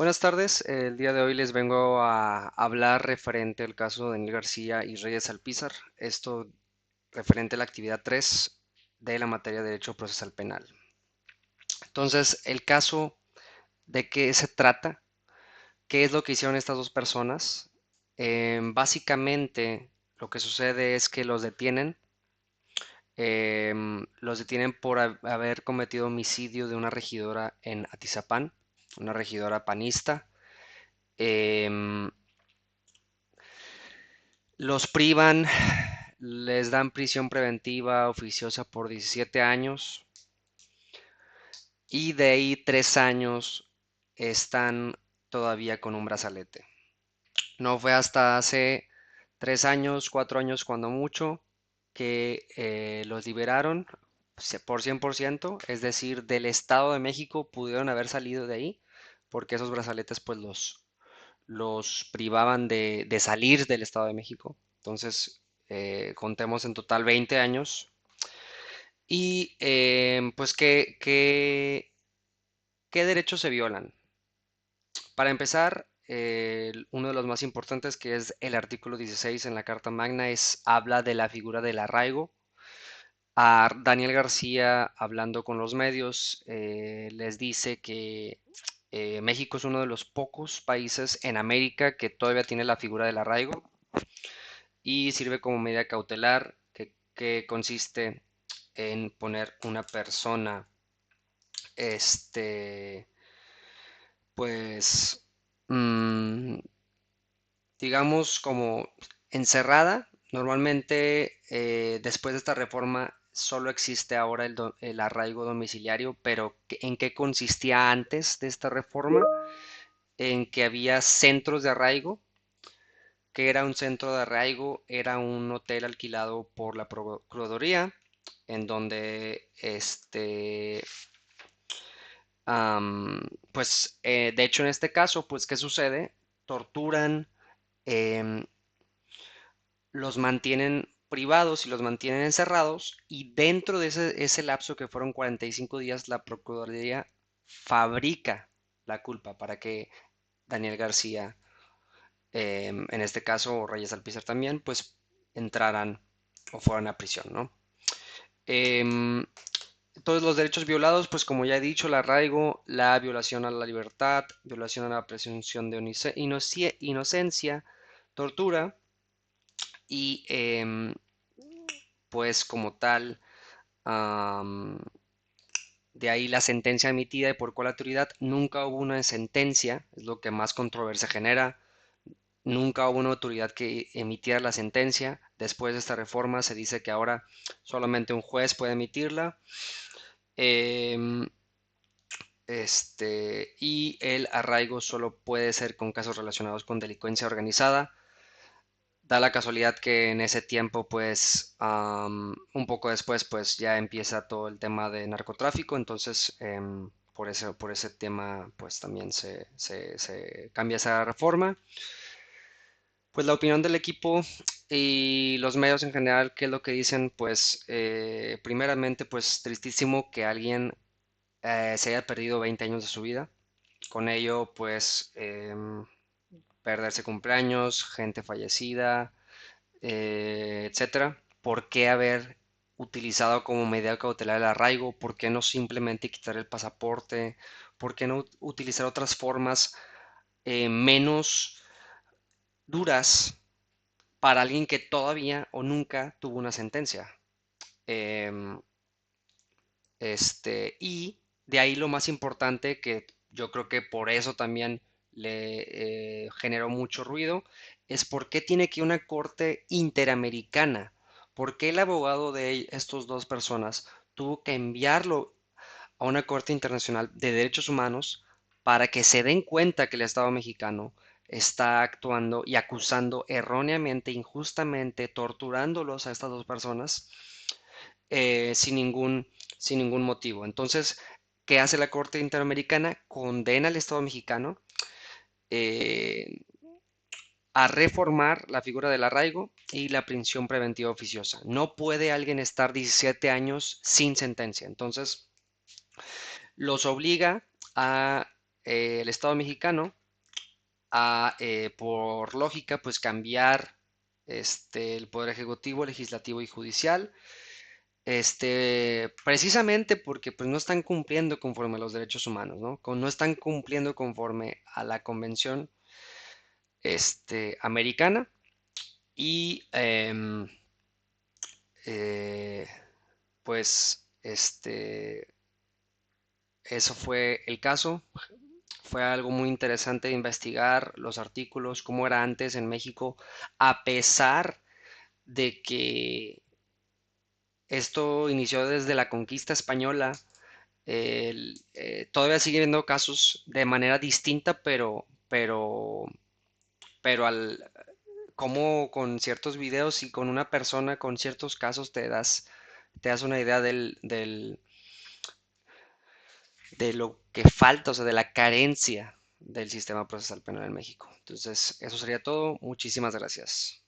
Buenas tardes, el día de hoy les vengo a hablar referente al caso de Daniel García y Reyes Alpizar, esto referente a la actividad 3 de la materia de Derecho Procesal Penal. Entonces, el caso, ¿de qué se trata? ¿Qué es lo que hicieron estas dos personas? Básicamente, lo que sucede es que los detienen por haber cometido homicidio de una regidora en Atizapán, una regidora panista. Em, Los privan, les dan prisión preventiva oficiosa por 17 años y de ahí 3 años están todavía con un brazalete. No fue hasta hace 3 años, 4 años cuando mucho, que los liberaron por 100%, es decir, del Estado de México pudieron haber salido de ahí, porque esos brazaletes pues los privaban de salir del Estado de México. Entonces, contemos en total 20 años. Y pues, ¿qué derechos se violan? Para empezar, uno de los más importantes, que es el artículo 16 en la Carta Magna, habla de la figura del arraigo. A Daniel García, hablando con los medios, les dice que México es uno de los pocos países en América que todavía tiene la figura del arraigo y sirve como medida cautelar que consiste en poner una persona, este, pues, mm, digamos como encerrada. Normalmente, después de esta reforma, solo existe ahora el arraigo domiciliario, pero ¿en qué consistía antes de esta reforma? En que había centros de arraigo. Que era un centro de arraigo? Era un hotel alquilado por la Procuraduría, en donde pues, de hecho, en este caso, pues, ¿qué sucede? Torturan, em, los mantienen privados y los mantienen encerrados, y dentro de ese lapso, que fueron 45 días, la Procuraduría fabrica la culpa para que Daniel García, en este caso, o Reyes Alpizar también, pues entraran o fueran a prisión, ¿no? Em, todos los derechos violados, pues como ya he dicho, el arraigo, la violación a la libertad, violación a la presunción de inocencia, tortura y pues como tal, am, de ahí la sentencia emitida y por cuál autoridad. Nunca hubo una sentencia, es lo que más controversia genera. Nunca hubo una autoridad que emitiera la sentencia. Después de esta reforma se dice que ahora solamente un juez puede emitirla. Em, y el arraigo solo puede ser con casos relacionados con delincuencia organizada. Da la casualidad que en ese tiempo, pues, un poco después, pues ya empieza todo el tema de narcotráfico. Entonces, por ese tema, pues también se cambia esa reforma. Pues la opinión del equipo y los medios en general, ¿qué es lo que dicen? Pues, primeramente, pues tristísimo que alguien se haya perdido 20 años de su vida. Con ello, pues, perderse cumpleaños, gente fallecida, etcétera. ¿Por qué haber utilizado como medida cautelar el arraigo? ¿Por qué no simplemente quitar el pasaporte? ¿Por qué no utilizar otras formas menos duras para alguien que todavía o nunca tuvo una sentencia? Em, y de ahí lo más importante, que yo creo que por eso también le generó mucho ruido, es por qué tiene que ir una corte interamericana. ¿Por qué el abogado de estos dos personas tuvo que enviarlo a una corte internacional de derechos humanos para que se den cuenta que el Estado mexicano está actuando y acusando erróneamente, injustamente, torturándolos a estas dos personas, eh, sin ningún, sin ningún motivo? Entonces, ¿qué hace la Corte Interamericana? Condena al Estado mexicano eh, a reformar la figura del arraigo y la prisión preventiva oficiosa. No puede alguien estar 17 años sin sentencia. Entonces, los obliga a el Estado mexicano a, por lógica, pues cambiar el poder ejecutivo, legislativo y judicial, precisamente porque pues no están cumpliendo conforme a los derechos humanos, ¿no? No están cumpliendo conforme a la Convención, americana y eh, pues eso fue el caso. Fue algo muy interesante de investigar los artículos, cómo era antes en México, a pesar de que esto inició desde la conquista española. Todavía sigue habiendo casos de manera distinta, pero como con ciertos videos y con una persona con ciertos casos te das una idea de lo que falta, o sea, de la carencia del sistema procesal penal en México. Entonces, eso sería todo. Muchísimas gracias.